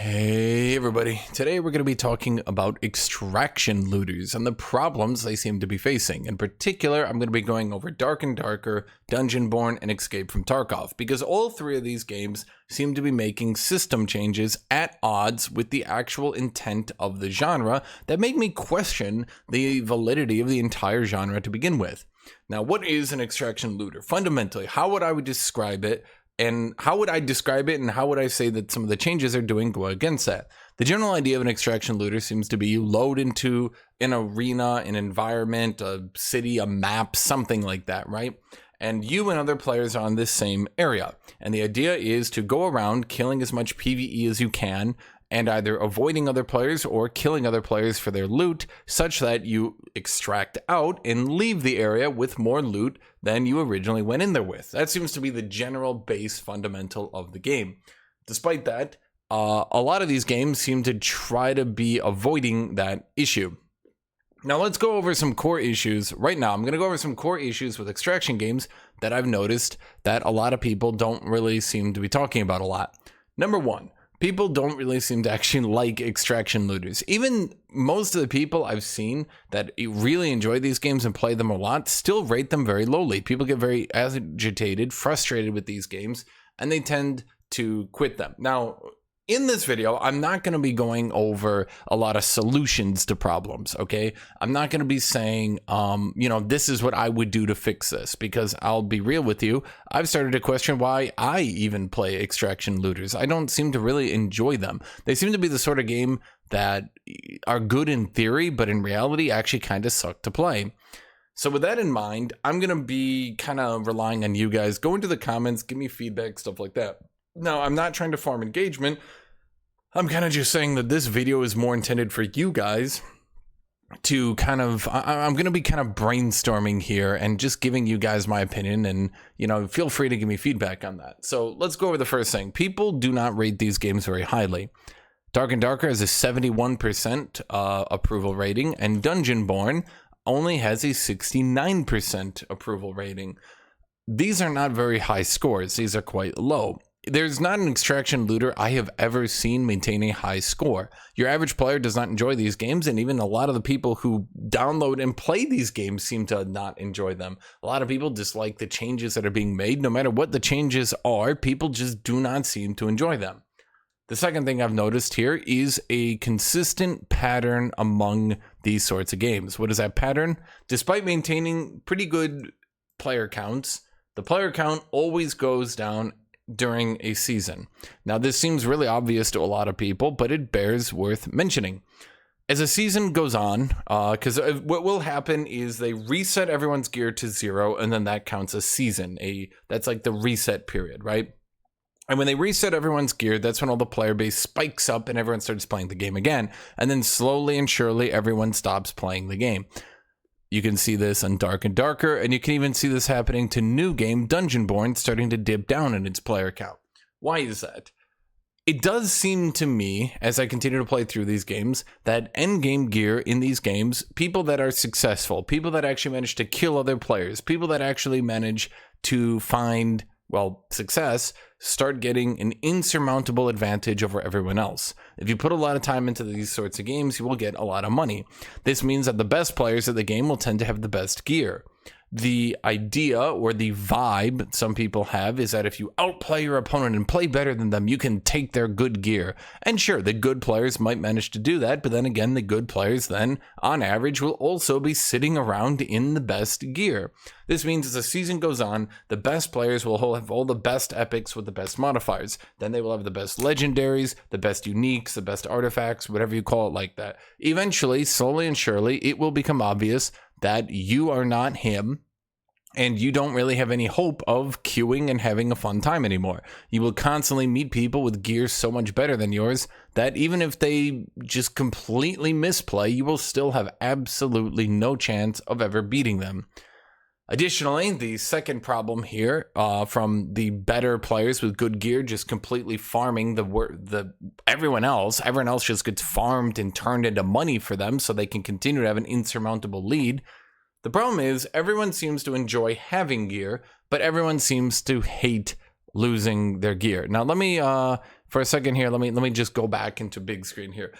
Hey everybody, today we're going to be talking about extraction looters and the problems they seem to be facing. In particular, I'm going to be going over Dark and Darker, Dungeonborn, and Escape from Tarkov, because all three of these games seem to be making system changes at odds with the actual intent of the genre that make me question the validity of the entire genre to begin with. Now, what is an extraction looter? Fundamentally, how would I describe it? And how would I describe it, and how would I say that some of the changes they're doing go against that? The general idea of an extraction looter seems to be you load into an arena, an environment, a city, a map, something like that, right? And you and other players are on this same area. And the idea is to go around killing as much PvE as you can, and either avoiding other players or killing other players for their loot, such that you extract out and leave the area with more loot than you originally went in there with. That seems to be the general base fundamental of the game. Despite that, a lot of these games seem to try to be avoiding that issue. Now let's go over some core issues. Right now, I'm going to go over some core issues with extraction games that I've noticed that a lot of people don't really seem to be talking about a lot. Number one, people don't really seem to actually like extraction looters. Even most of the people I've seen that really enjoy these games and play them a lot still rate them very lowly. People get very agitated, frustrated with these games, and they tend to quit them. Now, in this video, I'm not going to be going over a lot of solutions to problems, okay? I'm not going to be saying, this is what I would do to fix this, because I'll be real with you. I've started to question why I even play extraction looters. I don't seem to really enjoy them. They seem to be the sort of game that are good in theory, but in reality actually kind of suck to play. So with that in mind, I'm going to be kind of relying on you guys. Go into the comments, give me feedback, stuff like that. Now, I'm not trying to farm engagement. I'm kind of just saying that this video is more intended for you guys to I'm going to be kind of brainstorming here and just giving you guys my opinion, and, feel free to give me feedback on that. So let's go over the first thing. People do not rate these games very highly. Dark and Darker has a 71% approval rating, and Dungeonborn only has a 69% approval rating. These are not very high scores. These are quite low. There's not an extraction looter I have ever seen maintain a high score. Your average player does not enjoy these games, and even a lot of the people who download and play these games seem to not enjoy them. A lot of people dislike the changes that are being made. No matter what the changes are, people just do not seem to enjoy them. The second thing I've noticed here is a consistent pattern among these sorts of games. What is that pattern? Despite maintaining pretty good player counts, the player count always goes down during a season. Now, this seems really obvious to a lot of people, but it bears worth mentioning. As a season goes on, because what will happen is they reset everyone's gear to 0, and then that counts as season. That's like the reset period, right? And when they reset everyone's gear, that's when all the player base spikes up and everyone starts playing the game again. And then slowly and surely, everyone stops playing the game. You can see this on Dark and Darker, and you can even see this happening to new game Dungeonborn starting to dip down in its player count. Why is that? It does seem to me, as I continue to play through these games, that endgame gear in these games, people that are successful, people that actually manage to kill other players, people that actually manage to find, success, start getting an insurmountable advantage over everyone else. If you put a lot of time into these sorts of games, you will get a lot of money. This means that the best players of the game will tend to have the best gear. The idea or the vibe some people have is that if you outplay your opponent and play better than them, you can take their good gear. And sure, the good players might manage to do that, but then again, the good players then, on average, will also be sitting around in the best gear. This means as the season goes on, the best players will have all the best epics with the best modifiers. Then they will have the best legendaries, the best uniques, the best artifacts, whatever you call it like that. Eventually, slowly and surely, it will become obvious that you are not him, and you don't really have any hope of queuing and having a fun time anymore. You will constantly meet people with gear so much better than yours that even if they just completely misplay, you will still have absolutely no chance of ever beating them. Additionally, the second problem here from the better players with good gear just completely farming everyone else just gets farmed and turned into money for them so they can continue to have an insurmountable lead. The problem is everyone seems to enjoy having gear, but everyone seems to hate losing their gear. Now, let me for a second here, let me just go back into big screen here.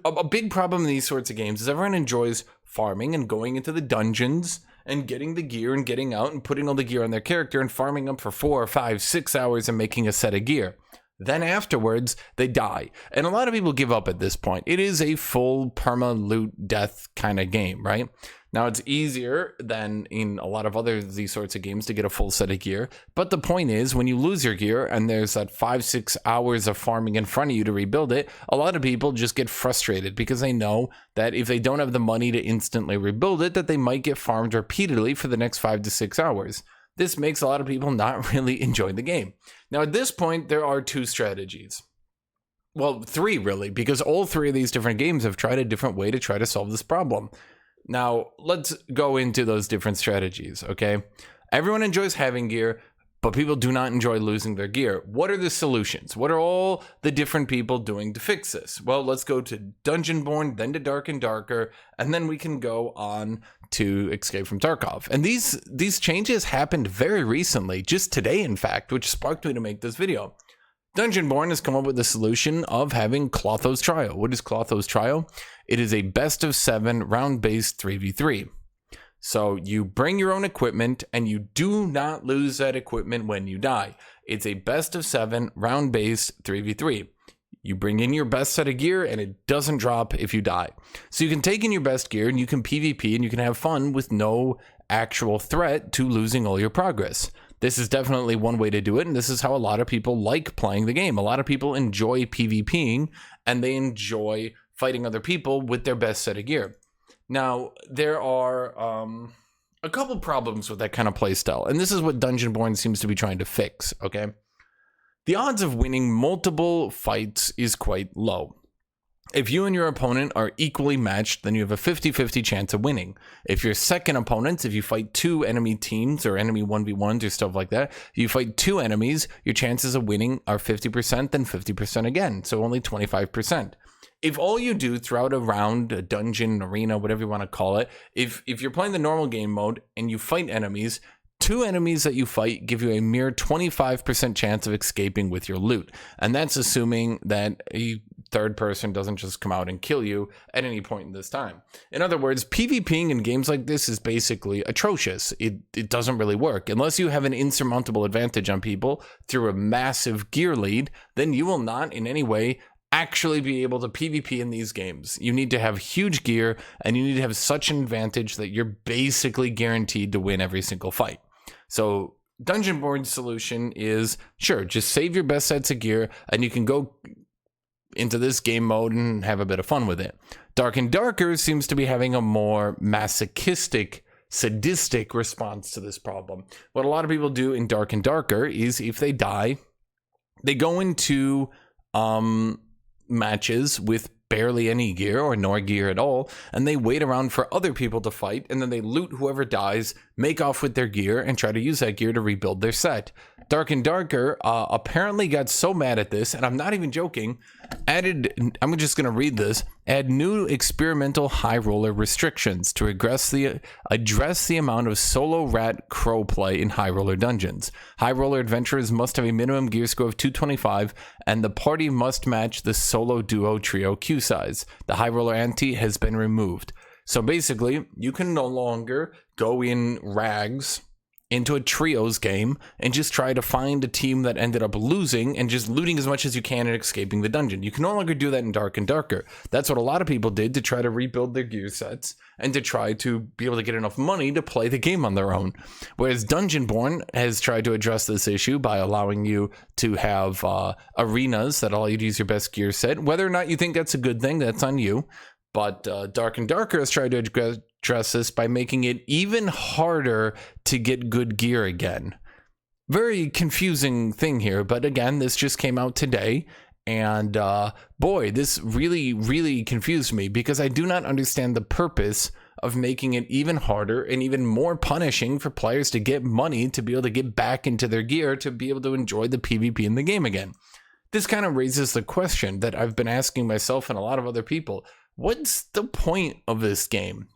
A big problem in these sorts of games is everyone enjoys farming and going into the dungeons and getting the gear and getting out and putting all the gear on their character and farming up for 4 or 5, 6 hours and making a set of gear. Then afterwards, they die. And a lot of people give up at this point. It is a full perma-loot death kind of game, right? Now, it's easier than in a lot of other these sorts of games to get a full set of gear. But the point is, when you lose your gear and there's that 5-6 hours of farming in front of you to rebuild it, a lot of people just get frustrated because they know that if they don't have the money to instantly rebuild it, that they might get farmed repeatedly for the next 5 to 6 hours. This makes a lot of people not really enjoy the game. Now, at this point, there are 2 strategies. Well, 3 really, because all 3 of these different games have tried a different way to try to solve this problem. Now, let's go into those different strategies, okay? Everyone enjoys having gear, but people do not enjoy losing their gear. What are the solutions? What are all the different people doing to fix this? Well, let's go to Dungeonborn, then to Dark and Darker, and then we can go on to Escape from Tarkov. And these changes happened very recently, just today, in fact, which sparked me to make this video. Dungeonborn has come up with the solution of having Clotho's Trial. What is Clotho's Trial? It is a best of 7 round-based 3v3. So you bring your own equipment and you do not lose that equipment when you die. It's a best of 7 round-based 3v3. You bring in your best set of gear and it doesn't drop if you die. So you can take in your best gear and you can PvP and you can have fun with no actual threat to losing all your progress. This is definitely one way to do it, and this is how a lot of people like playing the game. A lot of people enjoy PvPing and they enjoy fighting other people with their best set of gear. Now, there are a couple problems with that kind of playstyle, and this is what Dungeonborn seems to be trying to fix, okay? The odds of winning multiple fights is quite low. If you and your opponent are equally matched, then you have a 50-50 chance of winning. If you're second opponents, if you fight 2 enemy teams or enemy 1v1s or stuff like that, if you fight 2 enemies, your chances of winning are 50%, then 50% again, so only 25%. If all you do throughout a round, a dungeon, arena, whatever you want to call it, if you're playing the normal game mode and you fight enemies, 2 enemies that you fight give you a mere 25% chance of escaping with your loot. And that's assuming that a third person doesn't just come out and kill you at any point in this time. In other words, PvPing in games like this is basically atrocious. It doesn't really work. Unless you have an insurmountable advantage on people through a massive gear lead, then you will not in any way actually be able to PvP in these games. You need to have huge gear and you need to have such an advantage that you're basically guaranteed to win every single fight. So Dungeonborn's solution is, sure, just save your best sets of gear and you can go into this game mode and have a bit of fun with it. Dark and Darker seems to be having a more masochistic, sadistic response to this problem. What a lot of people do in Dark and Darker is if they die, they go into matches with barely any gear or no gear at all, and they wait around for other people to fight, and then they loot whoever dies, make off with their gear, and try to use that gear to rebuild their set. Dark and Darker apparently got so mad at this, and I'm not even joking, I'm just going to read this, add new experimental high roller restrictions to address the amount of solo rat crow play in high roller dungeons. High roller adventurers must have a minimum gear score of 225, and the party must match the solo duo trio queue size. The high roller ante has been removed. So basically, you can no longer go in rags into a trios game and just try to find a team that ended up losing and just looting as much as you can and escaping the dungeon. You can no longer do that in Dark and Darker. That's what a lot of people did to try to rebuild their gear sets and to try to be able to get enough money to play the game on their own. Whereas Dungeonborn has tried to address this issue by allowing you to have arenas that allow you to use your best gear set. Whether or not you think that's a good thing, that's on you. But Dark and Darker has tried to address this by making it even harder to get good gear again. Very confusing thing here, but again, this just came out today, and boy, this really, really confused me because I do not understand the purpose of making it even harder and even more punishing for players to get money to be able to get back into their gear to be able to enjoy the PvP in the game again. This kind of raises the question that I've been asking myself and a lot of other people. What's the point of this game?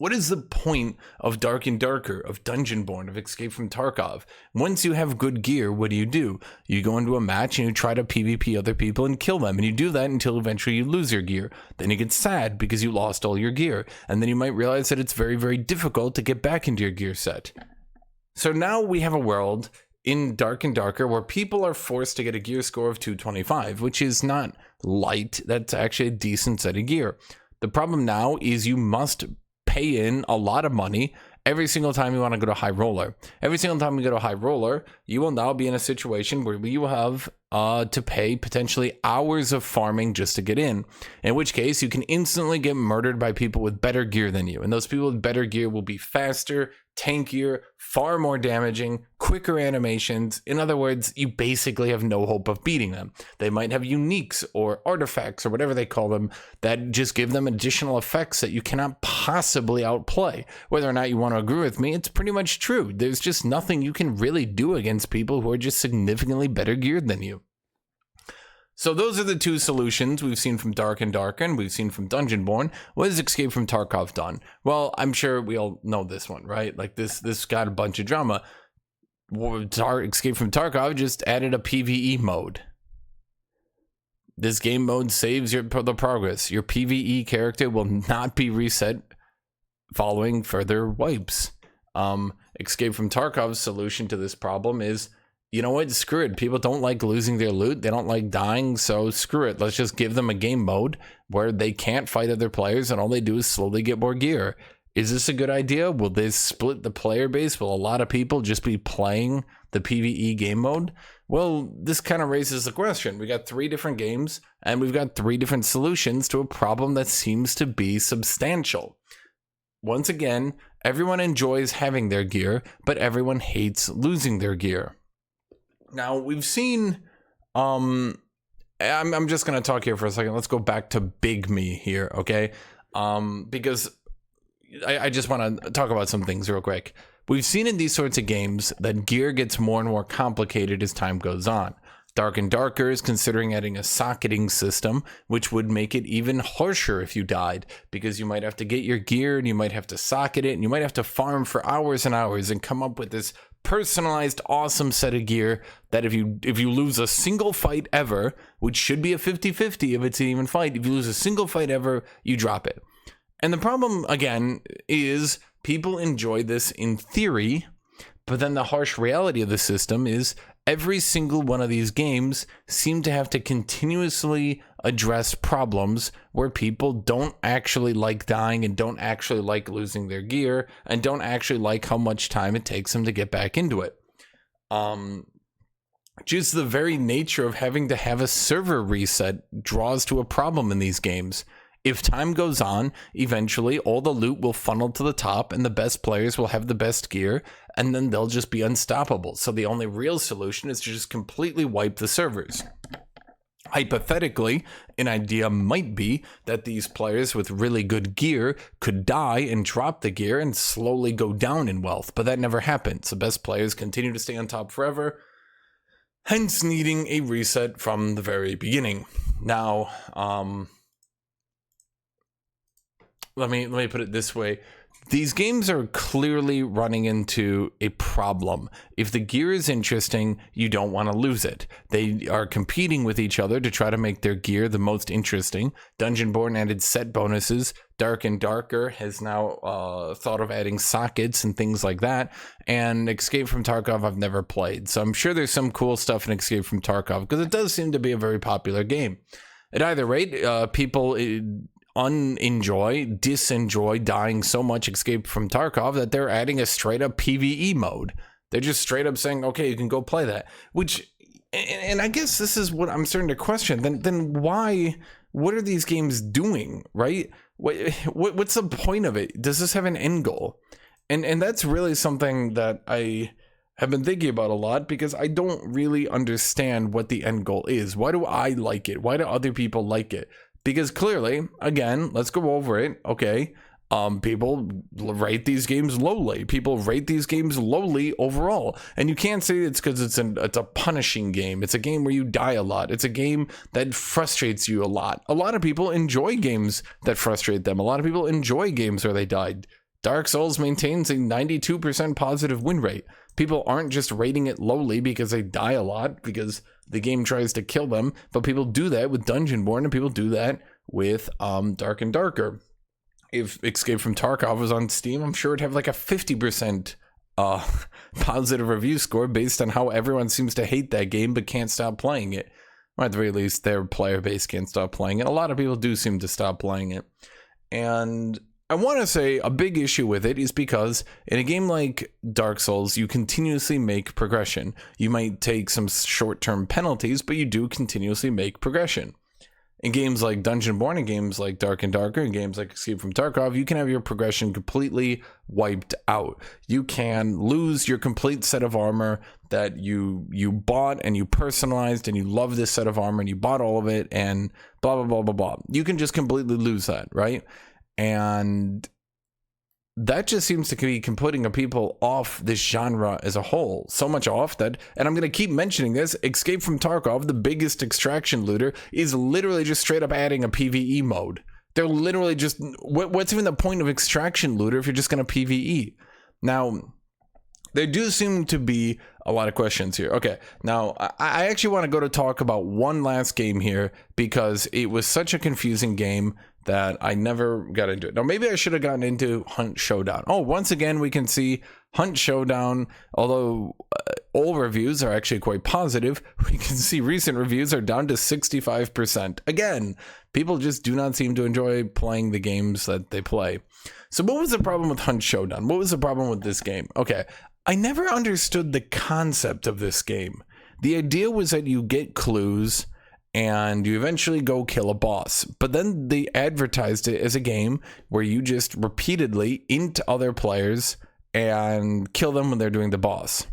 What is the point of Dark and Darker, of Dungeonborn, of Escape from Tarkov? Once you have good gear, what do? You go into a match and you try to PvP other people and kill them. And you do that until eventually you lose your gear. Then you get sad because you lost all your gear. And then you might realize that it's very, very difficult to get back into your gear set. So now we have a world in Dark and Darker where people are forced to get a gear score of 225, which is not light. That's actually a decent set of gear. The problem now is you must pay in a lot of money every single time you want to go to High Roller. Every single time you go to High Roller, you will now be in a situation where you have to pay potentially hours of farming just to get in which case you can instantly get murdered by people with better gear than you. And those people with better gear will be faster, tankier, far more damaging, quicker animations. In other words, you basically have no hope of beating them. They might have uniques or artifacts or whatever they call them that just give them additional effects that you cannot possibly outplay. Whether or not you want to agree with me, it's pretty much true. There's just nothing you can really do against people who are just significantly better geared than you. So those are the two solutions we've seen from Dark and Darker and we've seen from Dungeonborn. What has Escape from Tarkov done? Well, I'm sure we all know this one, right? Like this got a bunch of drama. Escape from Tarkov just added a PvE mode. This game mode saves the progress. Your PvE character will not be reset following further wipes. Escape from Tarkov's solution to this problem is, you know what, screw it. People don't like losing their loot. They don't like dying, so screw it. Let's just give them a game mode where they can't fight other players and all they do is slowly get more gear. Is this a good idea? Will this split the player base? Will a lot of people just be playing the PvE game mode? Well, this kind of raises the question. We got 3 different games and we've got 3 different solutions to a problem that seems to be substantial. Once again, everyone enjoys having their gear, but everyone hates losing their gear. Now, we've seen, I'm just going to talk here for a second. Let's go back to Big Me here, okay? Because I just want to talk about some things real quick. We've seen in these sorts of games that gear gets more and more complicated as time goes on. Dark and Darker is considering adding a socketing system, which would make it even harsher if you died, because you might have to get your gear and you might have to socket it and you might have to farm for hours and hours and come up with this personalized awesome set of gear that if you lose a single fight ever, which should be a 50-50 if it's an even fight, if you lose a single fight ever, you drop it. And the problem again is people enjoy this in theory, but then the harsh reality of the system is every single one of these games seem to have to continuously address problems where people don't actually like dying and don't actually like losing their gear and don't actually like how much time it takes them to get back into it. Just the very nature of having to have a server reset draws to a problem in these games. If time goes on, eventually all the loot will funnel to the top and the best players will have the best gear and then they'll just be unstoppable. So the only real solution is to just completely wipe the servers. Hypothetically, an idea might be that these players with really good gear could die and drop the gear and slowly go down in wealth, but that never happens. The best players continue to stay on top forever, hence needing a reset from the very beginning. Now, let me put it this way. These games are clearly running into a problem. If the gear is interesting, you don't want to lose it. They are competing with each other to try to make their gear the most interesting. Dungeonborn added set bonuses. Dark and Darker has now thought of adding sockets and things like that. And Escape from Tarkov I've never played. So I'm sure there's some cool stuff in Escape from Tarkov because it does seem to be a very popular game. At either rate, people disenjoy dying so much Escape from Tarkov that they're adding a straight up PvE mode. They're just straight up saying, okay, you can go play that. Which, and I guess this is what I'm starting to question. Then why, what are these games doing, right? What's the point of it? Does this have an end goal? And that's really something that I have been thinking about a lot because I don't really understand what the end goal is. Why do I like it? Why do other people like it? Because clearly, again, let's go over it, okay? People rate these games lowly. People rate these games lowly overall. And you can't say it's because it's a punishing game. It's a game where you die a lot. It's a game that frustrates you a lot. A lot of people enjoy games that frustrate them. A lot of people enjoy games where they died. Dark Souls maintains a 92% positive win rate. People aren't just rating it lowly because they die a lot, because the game tries to kill them, but people do that with Dungeonborn, and people do that with Dark and Darker. If Escape from Tarkov was on Steam, I'm sure it'd have like a 50% positive review score based on how everyone seems to hate that game but can't stop playing it. Or at the very least, their player base can't stop playing it. A lot of people do seem to stop playing it. And I want to say a big issue with it is because in a game like Dark Souls, you continuously make progression. You might take some short-term penalties, but you do continuously make progression. In games like Dungeonborn, in games like Dark and Darker, in games like Escape from Tarkov, you can have your progression completely wiped out. You can lose your complete set of armor that you bought and you personalized, and you love this set of armor and you bought all of it and blah, blah, blah, blah, blah. You can just completely lose that, right? And that just seems to be putting people off this genre as a whole. So much off that, and I'm going to keep mentioning this, Escape from Tarkov, the biggest extraction looter, is literally just straight up adding a PvE mode. They're literally just, what's even the point of extraction looter if you're just going to PvE? Now, there do seem to be a lot of questions here. Okay, now I actually want to go to talk about one last game here because it was such a confusing game that I never got into it. Now, maybe I should have gotten into Hunt Showdown. Oh, once again, we can see Hunt Showdown, although all reviews are actually quite positive, we can see recent reviews are down to 65%. Again, people just do not seem to enjoy playing the games that they play. So what was the problem with Hunt Showdown? What was the problem with this game? Okay, I never understood the concept of this game. The idea was that you get clues and you eventually go kill a boss. But then they advertised it as a game where you just repeatedly int other players and kill them when they're doing the boss.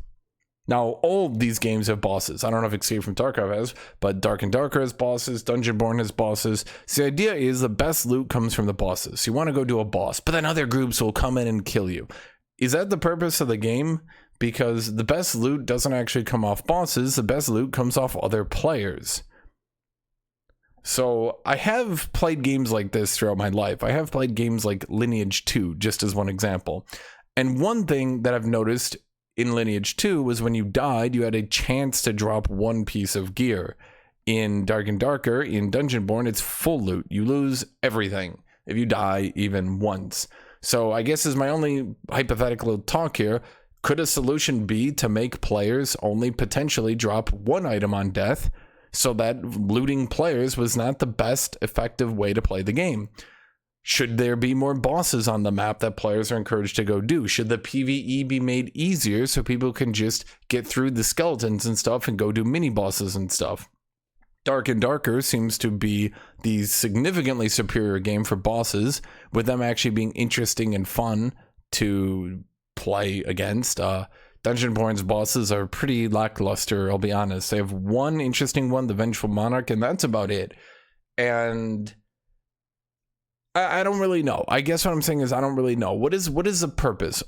Now, all these games have bosses. I don't know if Escape from Tarkov has, but Dark and Darker has bosses, Dungeonborn has bosses. So the idea is the best loot comes from the bosses. You want to go do a boss, but then other groups will come in and kill you. Is that the purpose of the game? Because the best loot doesn't actually come off bosses. The best loot comes off other players. So I have played games like this throughout my life. I have played games like Lineage 2, just as one example. And one thing that I've noticed in Lineage 2 was when you died, you had a chance to drop one piece of gear. In Dark and Darker, in Dungeonborn, it's full loot. You lose everything if you die even once. So I guess as my only hypothetical talk here, could a solution be to make players only potentially drop one item on death, so that looting players was not the best effective way to play the game? Should there be more bosses on the map that players are encouraged to go do? Should the PvE be made easier so people can just get through the skeletons and stuff and go do mini bosses and stuff? Dark and Darker seems to be the significantly superior game for bosses, with them actually being interesting and fun to play against. Dungeonborn's bosses are pretty lackluster, I'll be honest. They have one interesting one, the Vengeful Monarch, and that's about it. And I don't really know. I guess what I'm saying is I don't really know. What is the purpose?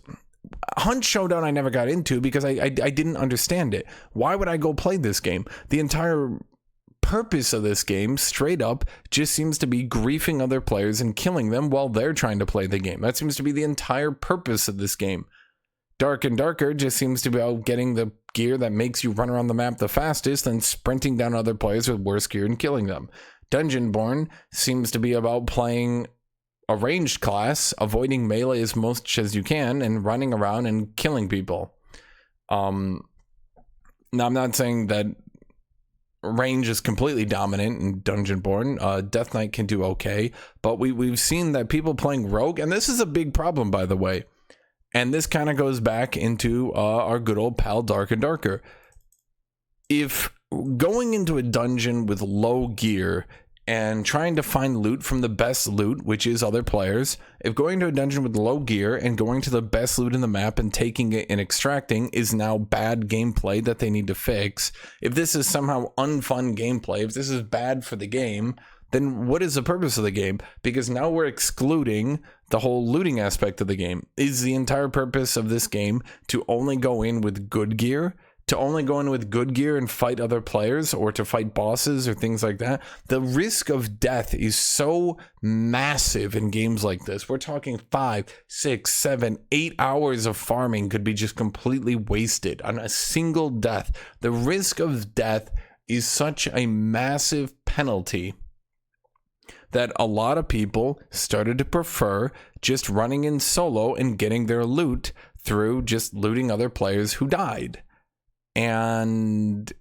Hunt Showdown I never got into because I didn't understand it. Why would I go play this game? The entire purpose of this game, straight up, just seems to be griefing other players and killing them while they're trying to play the game. That seems to be the entire purpose of this game. Dark and Darker just seems to be about getting the gear that makes you run around the map the fastest and sprinting down other players with worse gear and killing them. Dungeonborn seems to be about playing a ranged class, avoiding melee as much as you can, and running around and killing people. Now, I'm not saying that range is completely dominant in Dungeonborn. Death Knight can do okay, but we've seen that people playing Rogue, and this is a big problem, by the way. And this kind of goes back into our good old pal Dark and Darker. If going into a dungeon with low gear and trying to find loot from the best loot, which is other players, if going to a dungeon with low gear and going to the best loot in the map and taking it and extracting is now bad gameplay that they need to fix, if this is somehow unfun gameplay, if this is bad for the game, then what is the purpose of the game? Because now we're excluding the whole looting aspect of the game. Is the entire purpose of this game to only go in with good gear, to only go in with good gear and fight other players or to fight bosses or things like that, the risk of death is so massive in games like this. We're talking 5, 6, 7, 8 hours of farming could be just completely wasted on a single death. The risk of death is such a massive penalty that a lot of people started to prefer just running in solo and getting their loot through just looting other players who died. And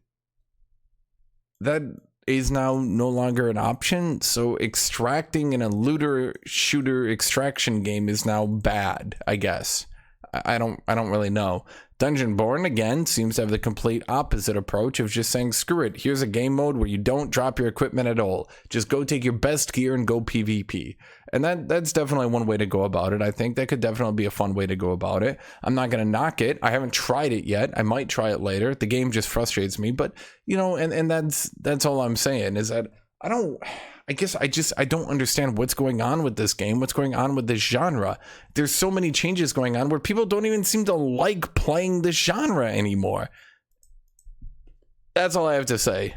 that is now no longer an option. So extracting in a looter shooter extraction game is now bad, I guess. I don't really know. Dungeonborn, again, seems to have the complete opposite approach of just saying, screw it, here's a game mode where you don't drop your equipment at all. Just go take your best gear and go PvP. And that's definitely one way to go about it. I think that could definitely be a fun way to go about it. I'm not going to knock it. I haven't tried it yet. I might try it later. The game just frustrates me. But, you know, and that's all I'm saying is that I don't understand what's going on with this game, what's going on with this genre. There's so many changes going on where people don't even seem to like playing this genre anymore. That's all I have to say.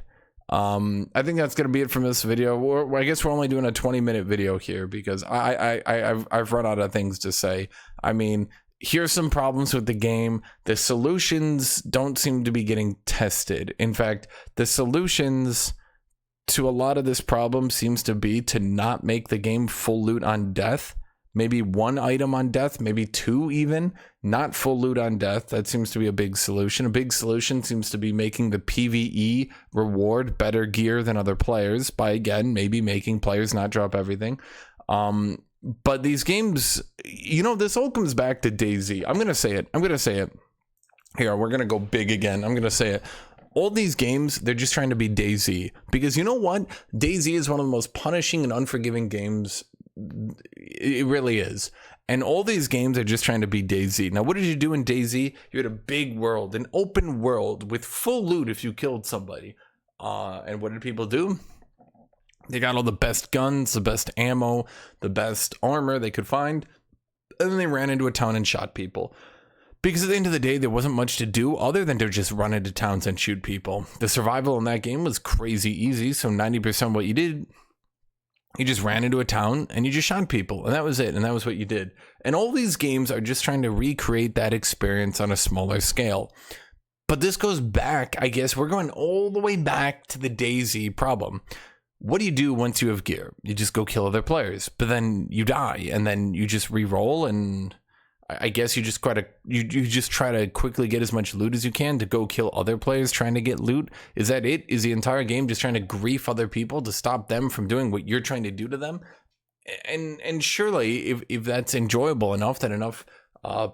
I think that's going to be it from this video. I guess we're only doing a 20-minute video here because I've run out of things to say. I mean, here's some problems with the game. The solutions don't seem to be getting tested. In fact, the solutions to a lot of this problem seems to be to not make the game full loot on death. Maybe 1 item on death, maybe 2 even. Not full loot on death. That seems to be a big solution. A big solution seems to be making the PvE reward better gear than other players by, again, maybe making players not drop everything. But these games, you know, this all comes back to DayZ. I'm going to say it. Here, we're going to go big again. I'm going to say it. All these games, they're just trying to be DayZ. Because you know what? DayZ is one of the most punishing and unforgiving games. It really is. And all these games are just trying to be DayZ. Now, what did you do in DayZ? You had a big world, an open world with full loot if you killed somebody. And what did people do? They got all the best guns, the best ammo, the best armor they could find. And then they ran into a town and shot people. Because at the end of the day, there wasn't much to do other than to just run into towns and shoot people. The survival in that game was crazy easy, so 90% of what you did, you just ran into a town and you just shot people, and that was it, and that was what you did. And all these games are just trying to recreate that experience on a smaller scale. But this goes back, I guess, we're going all the way back to the DayZ problem. What do you do once you have gear? You just go kill other players, but then you die, and then you just re-roll, and I guess you just try to quickly get as much loot as you can to go kill other players trying to get loot. Is that it? Is the entire game just trying to grief other people to stop them from doing what you're trying to do to them? And surely, if that's enjoyable enough, that enough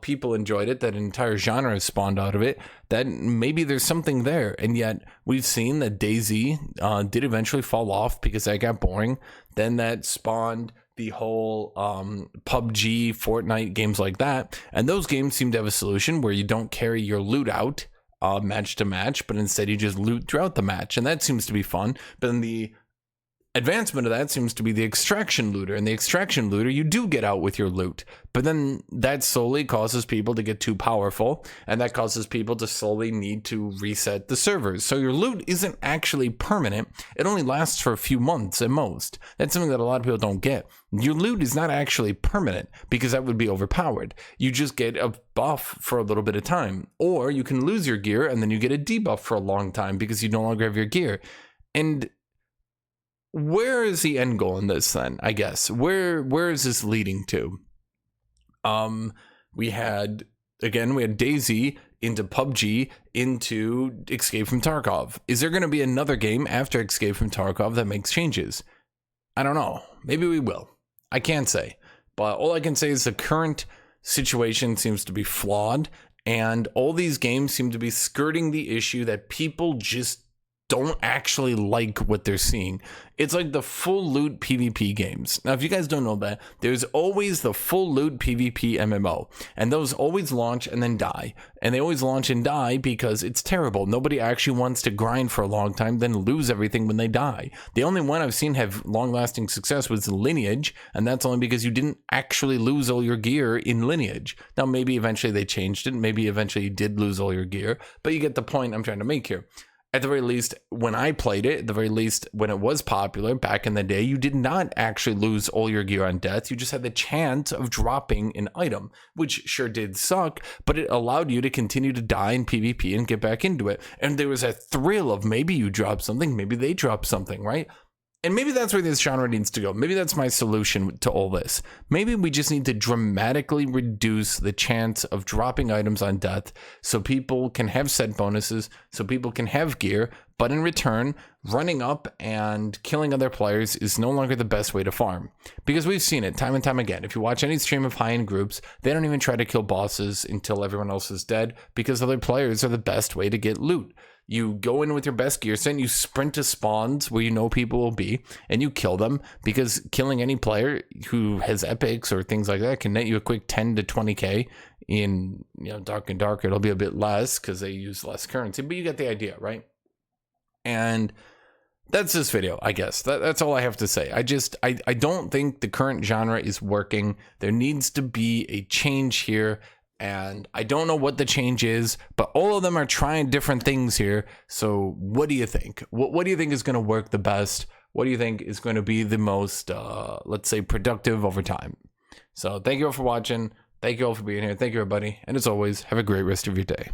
people enjoyed it, that an entire genre has spawned out of it, then maybe there's something there. And yet we've seen that DayZ did eventually fall off because that got boring. Then that spawned the whole PUBG, Fortnite, games like that. And those games seem to have a solution where you don't carry your loot out match to match, but instead you just loot throughout the match. And that seems to be fun. But then the advancement of that seems to be the extraction looter. And the extraction looter, you do get out with your loot. But then that slowly causes people to get too powerful. And that causes people to slowly need to reset the servers. So your loot isn't actually permanent. It only lasts for a few months at most. That's something that a lot of people don't get. Your loot is not actually permanent because that would be overpowered. You just get a buff for a little bit of time. Or you can lose your gear and then you get a debuff for a long time because you no longer have your gear. And where is the end goal in this then, I guess? Where is this leading to? We had DayZ into PUBG into Escape from Tarkov. Is there going to be another game after Escape from Tarkov that makes changes? I don't know. Maybe we will. I can't say. But all I can say is the current situation seems to be flawed, and all these games seem to be skirting the issue that people just don't actually like what they're seeing. It's like the full loot PvP games. Now, if you guys don't know that, there's always the full loot PvP MMO, and those always launch and then die. And they always launch and die because it's terrible. Nobody actually wants to grind for a long time, then lose everything when they die. The only one I've seen have long-lasting success was Lineage, and that's only because you didn't actually lose all your gear in Lineage. Now, maybe eventually they changed it. Maybe eventually you did lose all your gear, but you get the point I'm trying to make here. At the very least, when I played it, at the very least, when it was popular back in the day, you did not actually lose all your gear on death. You just had the chance of dropping an item, which sure did suck, but it allowed you to continue to die in PvP and get back into it. And there was a thrill of maybe you drop something, maybe they drop something, right? And maybe that's where this genre needs to go. Maybe that's my solution to all this. Maybe we just need to dramatically reduce the chance of dropping items on death so people can have set bonuses, so people can have gear, but in return, running up and killing other players is no longer the best way to farm. Because we've seen it time and time again. If you watch any stream of high-end groups, they don't even try to kill bosses until everyone else is dead because other players are the best way to get loot. You go in with your best gear set, and you sprint to spawns where you know people will be, and you kill them, because killing any player who has epics or things like that can net you a quick 10 to 20k. In Dark and Darker, it'll be a bit less because they use less currency, but you get the idea, right? And that's this video, I guess. That's all I have to say. I don't think the current genre is working. There needs to be a change here. And I don't know what the change is, but all of them are trying different things here. So what do you think? What do you think is going to work the best? What do you think is going to be the most, let's say, productive over time? So thank you all for watching. Thank you all for being here. Thank you, everybody. And as always, have a great rest of your day.